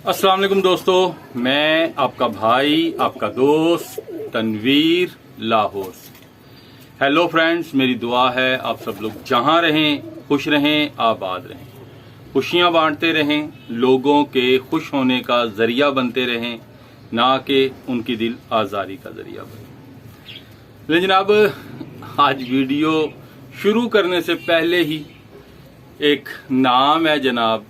अस्सलाम वालेकुम दोस्तों, मैं आपका भाई, आपका दोस्त तनवीर लाहौर से। हेलो फ्रेंड्स, मेरी दुआ है आप सब लोग जहां रहें खुश रहें, आबाद रहें, खुशियां बांटते रहें, लोगों के खुश होने का जरिया बनते रहें, ना कि उनकी दिल आज़ारी का जरिया बने। लेकिन जनाब, आज वीडियो शुरू करने से पहले ही एक नाम है जनाब,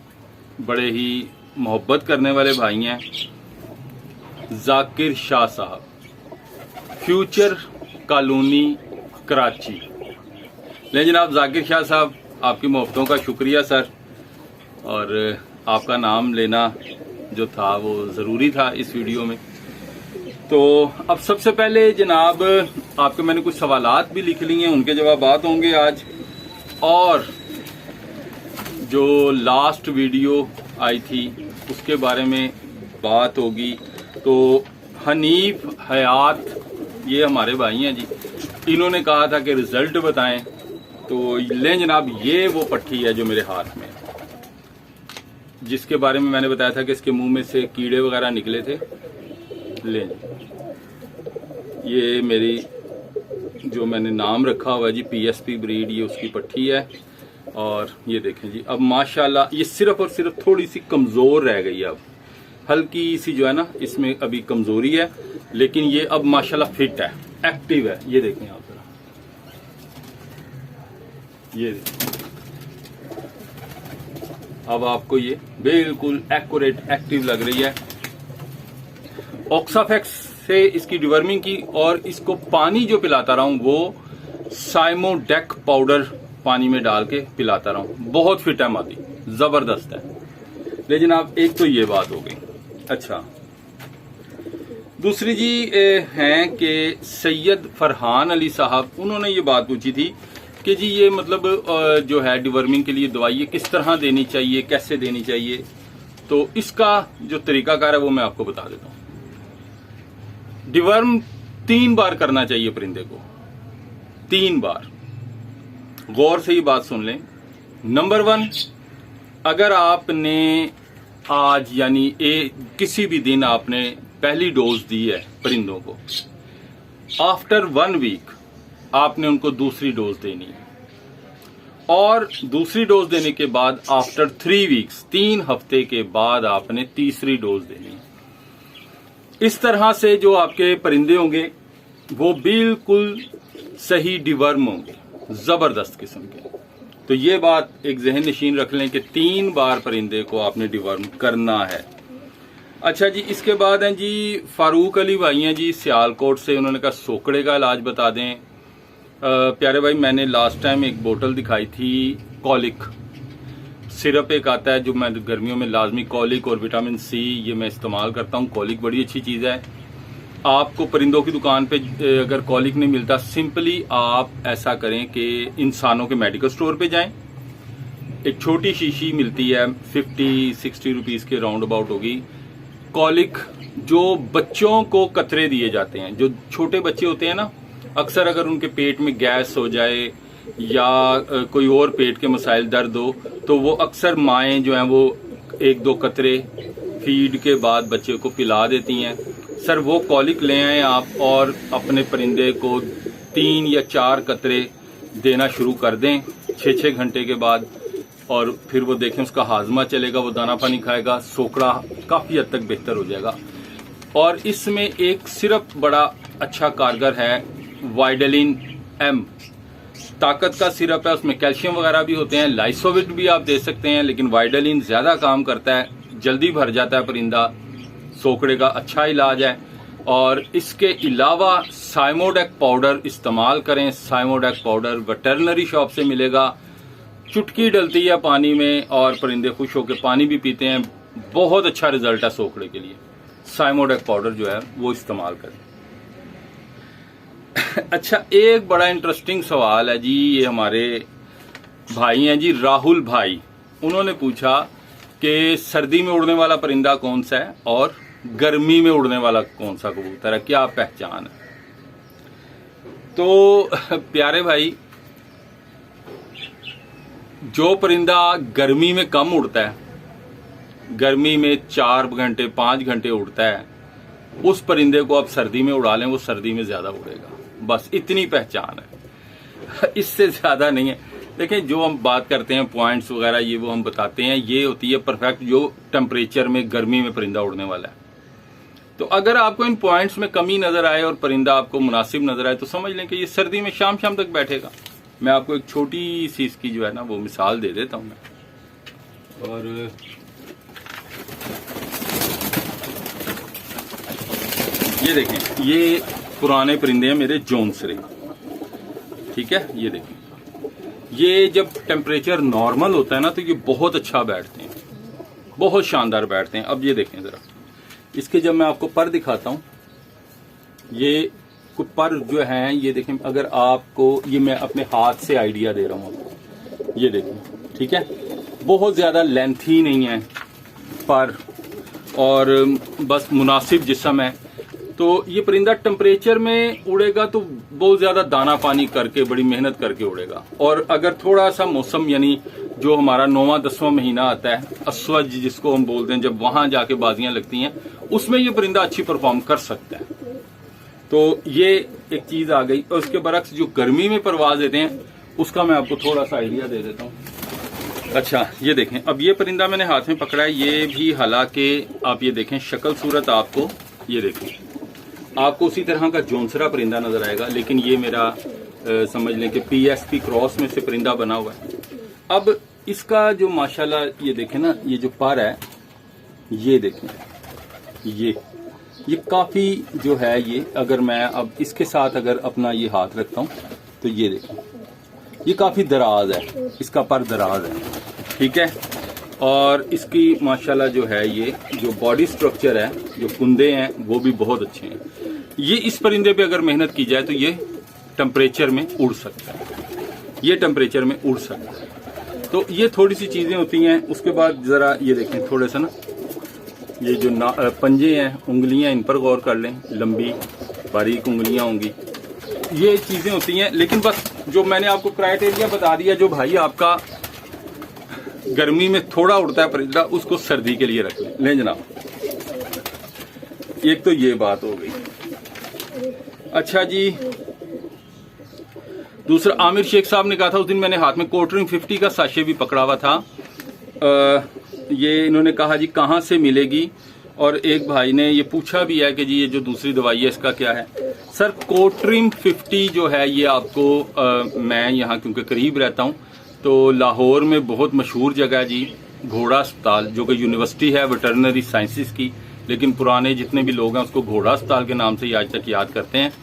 बड़े ही मोहब्बत करने वाले भाई हैं, जाकिर शाह साहब, फ्यूचर कॉलोनी कराची। ले जनाब जाकिर शाह साहब, आपकी मोहब्बतों का शुक्रिया सर, और आपका नाम लेना जो था वो ज़रूरी था इस वीडियो में। तो अब सबसे पहले जनाब, आपके मैंने कुछ सवालात भी लिख लिए हैं, उनके जवाबात होंगे आज। और जो लास्ट वीडियो आई थी उसके बारे में बात होगी। तो हनीफ हयात, ये हमारे भाई हैं जी, इन्होंने कहा था कि रिजल्ट बताएं। तो लें जनाब, ये वो पट्टी है जो मेरे हाथ में है, जिसके बारे में मैंने बताया था कि इसके मुंह में से कीड़े वगैरह निकले थे। लें, ये मेरी जो मैंने नाम रखा हुआ है जी, PSP ब्रीड, ये उसकी पट्टी है। और ये देखें जी, अब माशाल्लाह ये सिर्फ और सिर्फ थोड़ी सी कमज़ोर रह गई है। अब हल्की सी जो है ना, इसमें अभी कमज़ोरी है, लेकिन ये अब माशाल्लाह फिट है, एक्टिव है। ये देखें आप जरा, ये देखें, अब आपको ये बिल्कुल एक्यूरेट एक्टिव लग रही है। ऑक्साफेक्स से इसकी डिवर्मिंग की, और इसको पानी जो पिलाता रहा हूं वो साइमोडेक पाउडर पानी में डाल के पिलाता रहा हूं। बहुत फिट है मादी, जबरदस्त है। लेकिन आप, एक तो ये बात हो गई। अच्छा, दूसरी जी हैं कि सैयद फरहान अली साहब, उन्होंने ये बात पूछी थी कि जी ये मतलब जो है डिवर्मिंग के लिए दवाई ये किस तरह देनी चाहिए, कैसे देनी चाहिए। तो इसका जो तरीकाकार है वो मैं आपको बता देता हूं। डिवर्म 3 बार करना चाहिए परिंदे को, 3 बार। गौर से ये बात सुन लें। नंबर 1, अगर आपने आज यानी किसी भी दिन आपने पहली डोज दी है परिंदों को, आफ्टर 1 वीक आपने उनको दूसरी डोज देनी है, और दूसरी डोज देने के बाद आफ्टर 3 वीक्स, 3 हफ्ते के बाद आपने तीसरी डोज देनी है। इस तरह से जो आपके परिंदे होंगे वो बिल्कुल सही डिवर्म होंगे, जबरदस्त किस्म के। तो ये बात एक जहन नशीन रख लें कि 3 बार परिंदे को आपने डिवर्म करना है। अच्छा जी, इसके बाद हैं जी फारूक अली भाई हैं जी, सियालकोट से। उन्होंने कहा सोकड़े का इलाज बता दें। प्यारे भाई, मैंने लास्ट टाइम एक बोतल दिखाई थी, कॉलिक सिरप एक आता है जो मैं गर्मियों में लाजमी, कॉलिक और विटामिन C ये मैं इस्तेमाल करता हूँ। कॉलिक बड़ी अच्छी चीज़ है। आपको परिंदों की दुकान पे अगर कॉलिक नहीं मिलता, सिंपली आप ऐसा करें कि इंसानों के मेडिकल स्टोर पे जाएं। एक छोटी शीशी मिलती है, 50-60 रुपीज़ के राउंड अबाउट होगी। कॉलिक जो बच्चों को कतरे दिए जाते हैं, जो छोटे बच्चे होते हैं ना, अक्सर अगर उनके पेट में गैस हो जाए या कोई और पेट के मसाइल, दर्द हो, तो वो अक्सर माएँ जो हैं वो 1-2 कतरे फीड के बाद बच्चे को पिला देती हैं। सर, वो कॉलिक ले आए आप और अपने परिंदे को 3 या 4 कतरे देना शुरू कर दें 6-6 घंटे के बाद, और फिर वो देखें उसका हाजमा चलेगा, वो दाना पानी खाएगा, सोकड़ा काफ़ी हद तक बेहतर हो जाएगा। और इसमें एक सिरप बड़ा अच्छा कारगर है, वाइडेलिन M, ताकत का सिरप है, उसमें कैल्शियम वगैरह भी होते हैं। लाइसोविट भी आप दे सकते हैं, लेकिन वाइडेलिन ज़्यादा काम करता है, जल्दी भर जाता है परिंदा, सोकड़े का अच्छा इलाज है। और इसके अलावा साइमोडेक पाउडर इस्तेमाल करें। साइमोडेक पाउडर वेटरनरी शॉप से मिलेगा, चुटकी डलती है पानी में और परिंदे खुश होकर पानी भी पीते हैं। बहुत अच्छा रिजल्ट है सोकड़े के लिए, साइमोडेक पाउडर जो है वो इस्तेमाल करें। अच्छा, एक बड़ा इंटरेस्टिंग सवाल है जी, ये हमारे भाई हैं जी, राहुल भाई, उन्होंने पूछा कि सर्दी में उड़ने वाला परिंदा कौन सा है और गर्मी में उड़ने वाला कौन सा कबूतर है, क्या पहचान है। तो प्यारे भाई, जो परिंदा गर्मी में कम उड़ता है गर्मी में 4 घंटे 5 घंटे उड़ता है, उस परिंदे को आप सर्दी में उड़ा लें, वो सर्दी में ज्यादा उड़ेगा। बस इतनी पहचान है, इससे ज्यादा नहीं है। देखिए जो हम बात करते हैं पॉइंट्स वगैरह, ये वो हम बताते हैं, ये होती है परफेक्ट जो टेम्परेचर में गर्मी में परिंदा उड़ने वाला है। तो अगर आपको इन पॉइंट्स में कमी नजर आए और परिंदा आपको मुनासिब नजर आए तो समझ लें कि ये सर्दी में शाम शाम तक बैठेगा। मैं आपको एक छोटी सी इसकी जो है ना वो मिसाल दे देता हूं मैं। और ये देखें, ये पुराने परिंदे हैं मेरे जोंसरे, ठीक है। ये देखें, ये जब टेम्परेचर नॉर्मल होता है ना तो ये बहुत अच्छा बैठते हैं, बहुत शानदार बैठते हैं। अब ये देखें जरा, इसके जब मैं आपको पर दिखाता हूं, ये कुछ पर जो हैं ये देखें, अगर आपको ये मैं अपने हाथ से आइडिया दे रहा हूं, ये देखें, ठीक है। बहुत ज्यादा लेंथी नहीं है पर, और बस मुनासिब जिस्म है। तो ये परिंदा टेम्परेचर में उड़ेगा तो बहुत ज्यादा दाना पानी करके बड़ी मेहनत करके उड़ेगा। और अगर थोड़ा सा मौसम यानी जो हमारा 9वां 10वां महीना आता है, अस्वज जिसको हम बोलते हैं, जब वहां जाके बाजियां लगती हैं, उसमें ये परिंदा अच्छी परफॉर्म कर सकता है। तो ये एक चीज आ गई। और उसके बरक्स जो गर्मी में परवाज देते हैं उसका मैं आपको थोड़ा सा आइडिया दे देता हूँ। अच्छा ये देखें, अब ये परिंदा मैंने हाथ में पकड़ा है, ये भी हालांकि आप ये देखें शक्ल सूरत आपको, ये देखें आपको उसी तरह का जोंसरा परिंदा नजर आएगा, लेकिन ये मेरा समझ लें कि PSP क्रॉस में से परिंदा बना हुआ है। अब इसका जो माशाल्लाह ये देखें ना, ये जो पर है, ये देखें, ये काफी जो है, ये अगर मैं अब इसके साथ अगर अपना ये हाथ रखता हूं तो ये देखें, ये काफी दराज है, इसका पर दराज है, ठीक है। और इसकी माशाल्लाह जो है, ये जो बॉडी स्ट्रक्चर है, जो कुंदे हैं वो भी बहुत अच्छे हैं। ये इस परिंदे पे अगर मेहनत की जाए तो ये टेम्परेचर में उड़ सकता है, ये टेम्परेचर में उड़ सकता है। तो ये थोड़ी सी चीजें होती हैं। उसके बाद जरा ये देखें थोड़े सा ना, ये जो पंजे हैं, उंगलियां, इन पर गौर कर लें, लंबी बारीक उंगलियां होंगी, ये चीजें होती हैं। लेकिन बस जो मैंने आपको क्राइटेरिया बता दिया, जो भाई आपका गर्मी में थोड़ा उड़ता है परिंदा, उसको सर्दी के लिए रख लें जनाब। एक तो ये बात हो गई। अच्छा जी, दूसरा आमिर शेख साहब ने कहा था, उस दिन मैंने हाथ में कोटरिंग 50 का साशे भी पकड़ा हुआ था। ये इन्होंने कहा जी कहाँ से मिलेगी, और एक भाई ने ये पूछा भी है कि जी ये जो दूसरी दवाई है इसका क्या है। सर कोटरिम 50 जो है ये आपको मैं यहाँ क्योंकि करीब रहता हूँ तो लाहौर में बहुत मशहूर जगह है जी, घोड़ा अस्पताल, जो कि यूनिवर्सिटी है वेटरनरी साइंसेस की, लेकिन पुराने जितने भी लोग हैं उसको घोड़ा अस्पताल के नाम से ही आज तक याद करते हैं।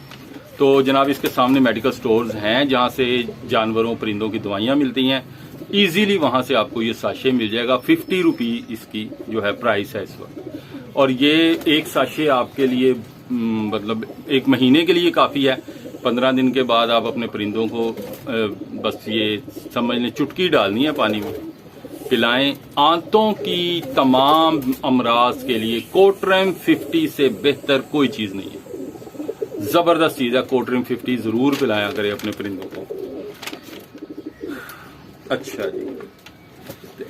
तो जनाब इसके सामने मेडिकल स्टोर्स हैं जहाँ से जानवरों परिंदों की दवाइयाँ मिलती हैं। इजीली वहाँ से आपको ये साशे मिल जाएगा। 50 रुपी इसकी जो है प्राइस है इस वक्त, और ये एक साशे आपके लिए मतलब 1 महीने के लिए काफ़ी है। 15 दिन के बाद आप अपने परिंदों को बस ये समझ लें चुटकी डालनी है पानी में, पिलाएं। आंतों की तमाम अमराज के लिए कोटरिम 50 से बेहतर कोई चीज़ नहीं है। जबरदस्त चीज़ है कोटरिम 50, जरूर पिलाया करें अपने परिंदों को। अच्छा जी,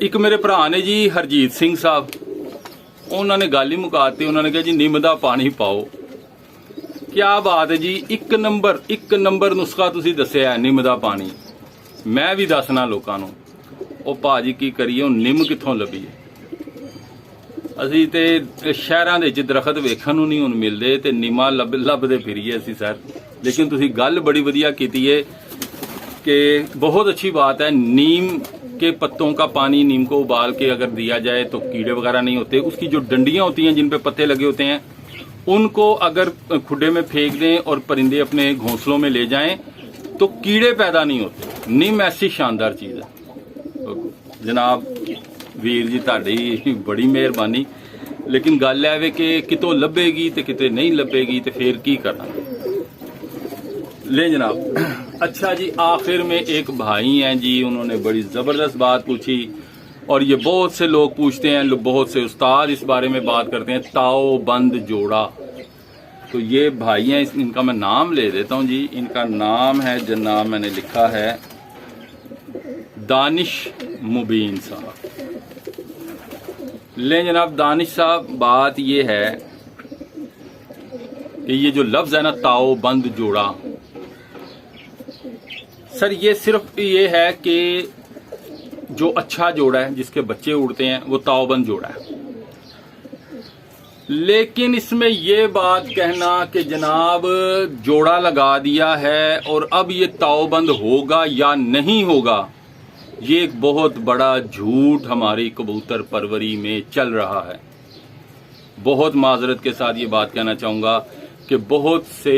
एक मेरे भरा ने जी हरजीत सिंह साहब, उन्होंने गल ही मुकाती, उन्होंने कहा जी नीम दा पानी पाओ। क्या बात है जी, एक नंबर नुस्खा तुसी दस्सिया निम दा पानी। मैं भी दसना लोगों नूं, ओ भाजी की करिए, निम कित्थों लभीए। असीं ते शहरां दे विच दरखत वेखण नूं नहीं हुण मिलदे ते निमा लभदे फिरीए असीं सर। लेकिन तुसी गल बड़ी वधिया कीती है कि बहुत अच्छी बात है, नीम के पत्तों का पानी, नीम को उबाल के अगर दिया जाए तो कीड़े वगैरह नहीं होते। उसकी जो डंडियां होती हैं जिन पे पत्ते लगे होते हैं, उनको अगर खुड्डे में फेंक दें और परिंदे अपने घोंसलों में ले जाएं तो कीड़े पैदा नहीं होते। नीम ऐसी शानदार चीज है। तो जनाब वीर जी ताड़ी बड़ी मेहरबानी, लेकिन गल है कि कितों लभेगी तो किते नहीं लभेगी तो फिर की करना ले जनाब। अच्छा जी, आखिर में एक भाई हैं जी, उन्होंने बड़ी जबरदस्त बात पूछी, और ये बहुत से लोग पूछते हैं, बहुत से उस्ताद इस बारे में बात करते हैं, ताओ बंद जोड़ा। तो ये भाई हैं, इनका मैं नाम ले देता हूं जी। इनका नाम है, जनाब मैंने लिखा है दानिश मुबीन साहब, ले जनाब दानिश साहब, बात ये है कि ये जो लफ्ज है ना ताओ बंद जोड़ा, सर ये सिर्फ ये है कि जो अच्छा जोड़ा है जिसके बच्चे उड़ते हैं वो ताओ बंद जोड़ा है। लेकिन इसमें ये बात कहना कि जनाब जोड़ा लगा दिया है और अब ये ताओ बंद होगा या नहीं होगा, ये एक बहुत बड़ा झूठ हमारी कबूतर परवरी में चल रहा है। बहुत माजरत के साथ ये बात कहना चाहूँगा कि बहुत से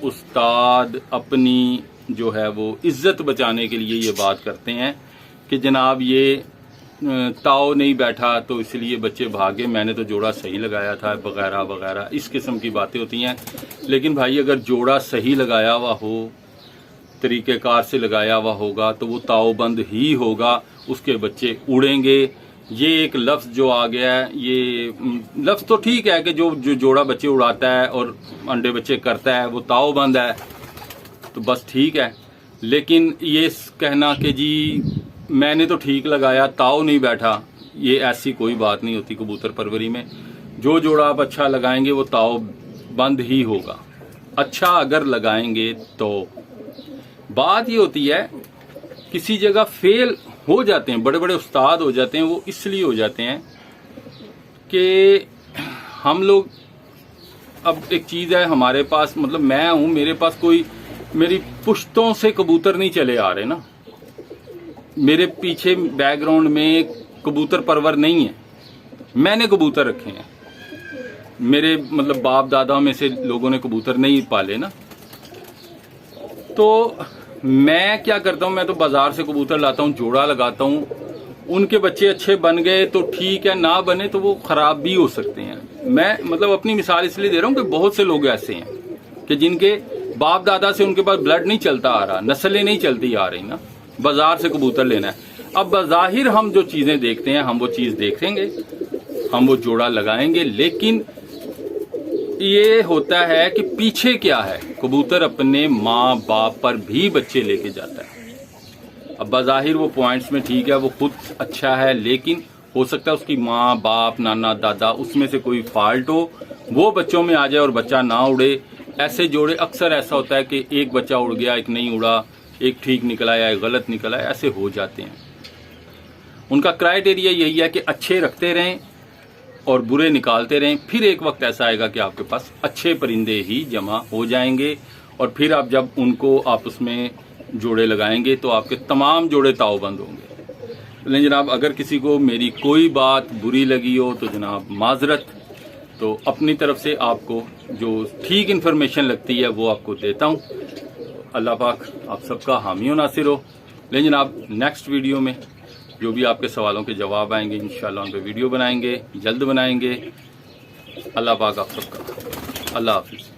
उस्ताद अपनी जो है वो इज्जत बचाने के लिए ये बात करते हैं कि जनाब ये ताव नहीं बैठा तो इसलिए बच्चे भागे, मैंने तो जोड़ा सही लगाया था वगैरह वगैरह, इस किस्म की बातें होती हैं। लेकिन भाई अगर जोड़ा सही लगाया हुआ हो, तरीक़ेकार से लगाया हुआ होगा तो वो ताव बंद ही होगा, उसके बच्चे उड़ेंगे। ये एक लफ्ज़ जो आ गया है, ये लफ्ज़ तो ठीक है कि जो जोड़ा बच्चे उड़ाता है और अंडे बच्चे करता है वो ताव बंद है, तो बस ठीक है। लेकिन ये कहना कि जी मैंने तो ठीक लगाया ताव नहीं बैठा, ये ऐसी कोई बात नहीं होती कबूतर परवरी में। जो जोड़ा आप अच्छा लगाएंगे वो ताव बंद ही होगा, अच्छा अगर लगाएंगे तो। बात ये होती है किसी जगह फेल हो जाते हैं, बड़े बड़े उस्ताद हो जाते हैं, वो इसलिए हो जाते हैं कि हम लोग, अब एक चीज़ है हमारे पास, मतलब मैं हूँ, मेरे पास कोई मेरी पुश्तों से कबूतर नहीं चले आ रहे ना, मेरे पीछे बैकग्राउंड में कबूतर परवर नहीं है, मैंने कबूतर रखे हैं, मेरे मतलब बाप दादा में से लोगों ने कबूतर नहीं पाले ना। तो मैं क्या करता हूँ, मैं तो बाजार से कबूतर लाता हूँ, जोड़ा लगाता हूँ, उनके बच्चे अच्छे बन गए तो ठीक है, ना बने तो वो खराब भी हो सकते हैं। मैं मतलब अपनी मिसाल इसलिए दे रहा हूँ कि बहुत से लोग ऐसे हैं कि जिनके बाप दादा से उनके पास ब्लड नहीं चलता आ रहा, नस्लें नहीं चलती आ रही ना, बाजार से कबूतर लेना है। अब बज़ाहिर हम जो चीजें देखते हैं हम वो चीज देखेंगे, हम वो जोड़ा लगाएंगे, लेकिन ये होता है कि पीछे क्या है, कबूतर अपने माँ बाप पर भी बच्चे लेके जाता है। अब बज़ाहिर वो पॉइंट्स में ठीक है, वो खुद अच्छा है, लेकिन हो सकता है उसकी माँ बाप नाना दादा उसमें से कोई फॉल्ट हो, वो बच्चों में आ जाए और बच्चा ना उड़े। ऐसे जोड़े अक्सर ऐसा होता है कि एक बच्चा उड़ गया, एक नहीं उड़ा, एक ठीक निकला या एक गलत निकला, ऐसे हो जाते हैं। उनका क्राइटेरिया यही है कि अच्छे रखते रहें और बुरे निकालते रहें, फिर एक वक्त ऐसा आएगा कि आपके पास अच्छे परिंदे ही जमा हो जाएंगे और फिर आप जब उनको आपस में जोड़े लगाएंगे तो आपके तमाम जोड़े ताव बंद होंगे। लेकिन जनाब अगर किसी को मेरी कोई बात बुरी लगी हो तो जनाब माजरत, तो अपनी तरफ से आपको जो ठीक इन्फॉर्मेशन लगती है वो आपको देता हूँ। अल्लाह पाक आप सबका हामी और नासिर हो। लेकिन जनाब नेक्स्ट वीडियो में जो भी आपके सवालों के जवाब आएंगे इंशाल्लाह उन पर वीडियो बनाएंगे, जल्द बनाएंगे। अल्लाह पाक आप सबका, अल्लाह हाफिज़।